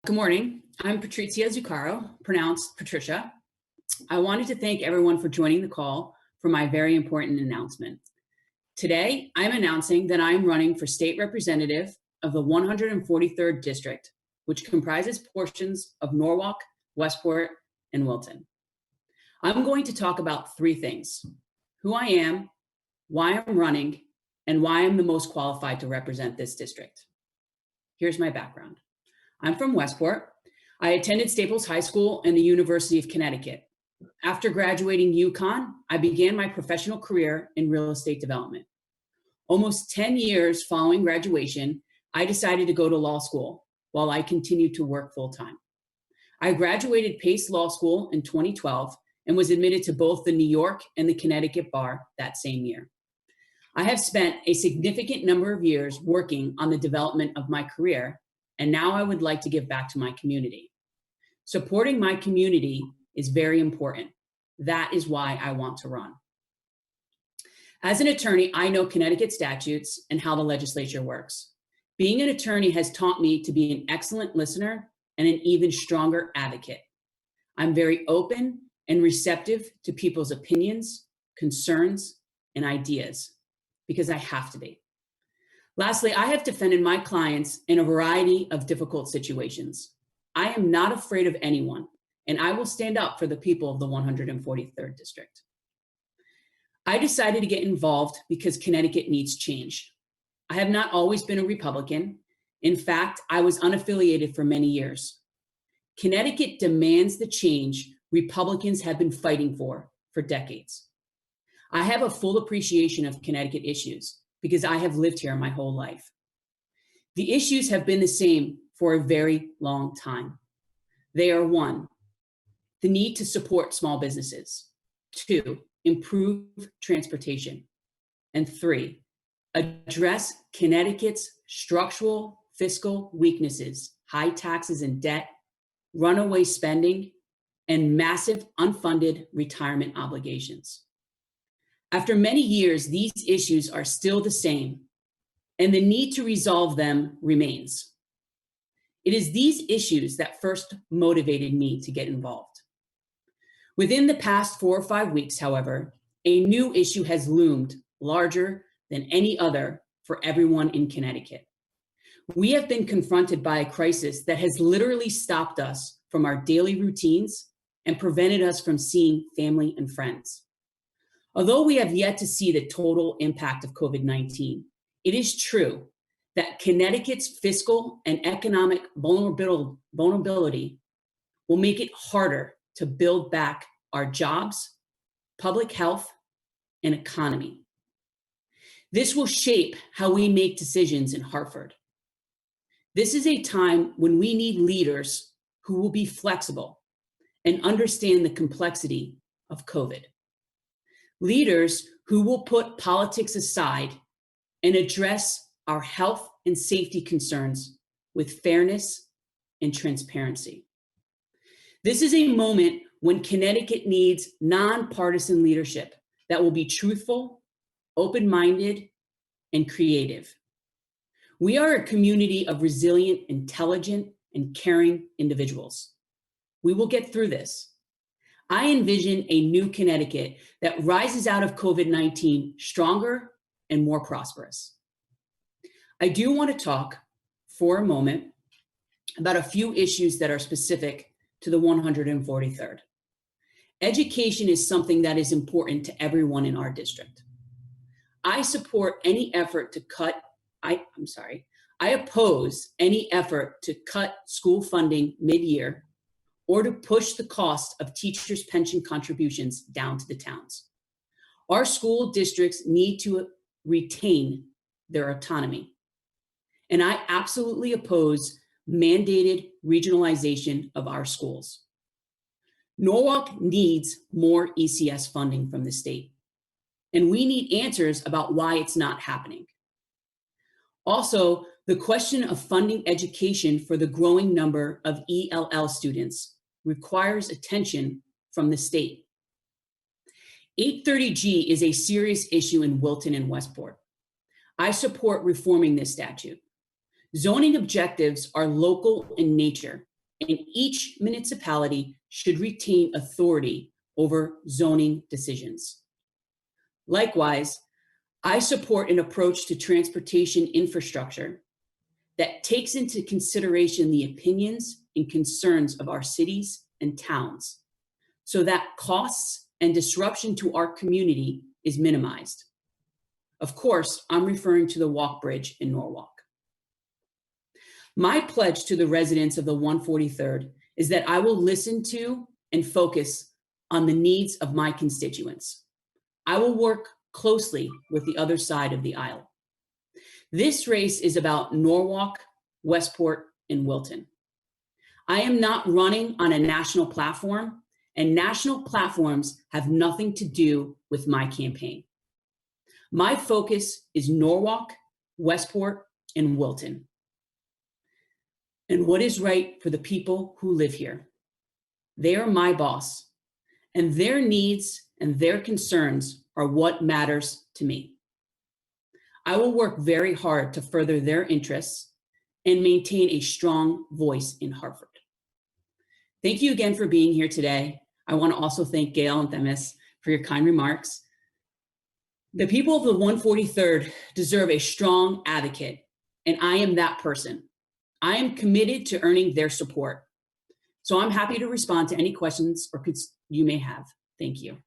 Good morning. I'm Patrizia Zucaro, pronounced Patricia. I wanted to thank everyone for joining the call for my very important announcement. Today, I'm announcing that I'm running for state representative of the 143rd District, which comprises portions of Norwalk, Westport, and Wilton. I'm going to talk about three things: who I am, why I'm running, and why I'm the most qualified to represent this district. Here's my background. I'm from Westport. I attended Staples High School and the University of Connecticut. After graduating UConn, I began my professional career in real estate development. Almost 10 years following graduation, I decided to go to law school while I continued to work full-time. I graduated Pace Law School in 2012 and was admitted to both the New York and the Connecticut bar that same year. I have spent a significant number of years working on the development of my career, and now I would like to give back to my community. Supporting my community is very important. That is why I want to run. As an attorney, I know Connecticut statutes and how the legislature works. Being an attorney has taught me to be an excellent listener and an even stronger advocate. I'm very open and receptive to people's opinions, concerns, and ideas, because I have to be. Lastly, I have defended my clients in a variety of difficult situations. I am not afraid of anyone, and I will stand up for the people of the 143rd District. I decided to get involved because Connecticut needs change. I have not always been a Republican. In fact, I was unaffiliated for many years. Connecticut demands the change Republicans have been fighting for decades. I have a full appreciation of Connecticut issues because I have lived here my whole life. The issues have been the same for a very long time. They are: 1, the need to support small businesses; 2, improve transportation; and 3, address Connecticut's structural fiscal weaknesses, high taxes and debt, runaway spending, and massive unfunded retirement obligations. After many years, these issues are still the same, and the need to resolve them remains. It is these issues that first motivated me to get involved. Within the past 4 or 5 weeks, however, a new issue has loomed larger than any other for everyone in Connecticut. We have been confronted by a crisis that has literally stopped us from our daily routines and prevented us from seeing family and friends. Although we have yet to see the total impact of COVID-19, it is true that Connecticut's fiscal and economic vulnerability will make it harder to build back our jobs, public health, and economy. This will shape how we make decisions in Hartford. This is a time when we need leaders who will be flexible and understand the complexity of COVID. Leaders who will put politics aside and address our health and safety concerns with fairness and transparency. This is a moment when Connecticut needs nonpartisan leadership that will be truthful, open-minded, and creative. We are a community of resilient, intelligent, and caring individuals. We will get through this. I envision a new Connecticut that rises out of COVID-19 stronger and more prosperous. I do want to talk for a moment about a few issues that are specific to the 143rd. Education is something that is important to everyone in our district. I support any effort to I oppose any effort to cut school funding mid-year or to push the cost of teachers' pension contributions down to the towns. Our school districts need to retain their autonomy. And I absolutely oppose mandated regionalization of our schools. Norwalk needs more ECS funding from the state, and we need answers about why it's not happening. Also, the question of funding education for the growing number of ELL students requires attention from the state. 830G is a serious issue in Wilton and Westport. I support reforming this statute. Zoning objectives are local in nature and each municipality should retain authority over zoning decisions. Likewise, I support an approach to transportation infrastructure that takes into consideration the opinions and concerns of our cities and towns so that costs and disruption to our community is minimized. Of course, I'm referring to the walk bridge in Norwalk. My pledge to the residents of the 143rd is that I will listen to and focus on the needs of my constituents. I will work closely with the other side of the aisle. This race is about Norwalk, Westport, and Wilton. I am not running on a national platform, and national platforms have nothing to do with my campaign. My focus is Norwalk, Westport, and Wilton, and what is right for the people who live here. They are my boss, and their needs and their concerns are what matters to me. I will work very hard to further their interests and maintain a strong voice in Hartford. Thank you again for being here today. I want to also thank Gail and Themis for your kind remarks. The people of the 143rd deserve a strong advocate, and I am that person. I am committed to earning their support. So I'm happy to respond to any questions or you may have. Thank you.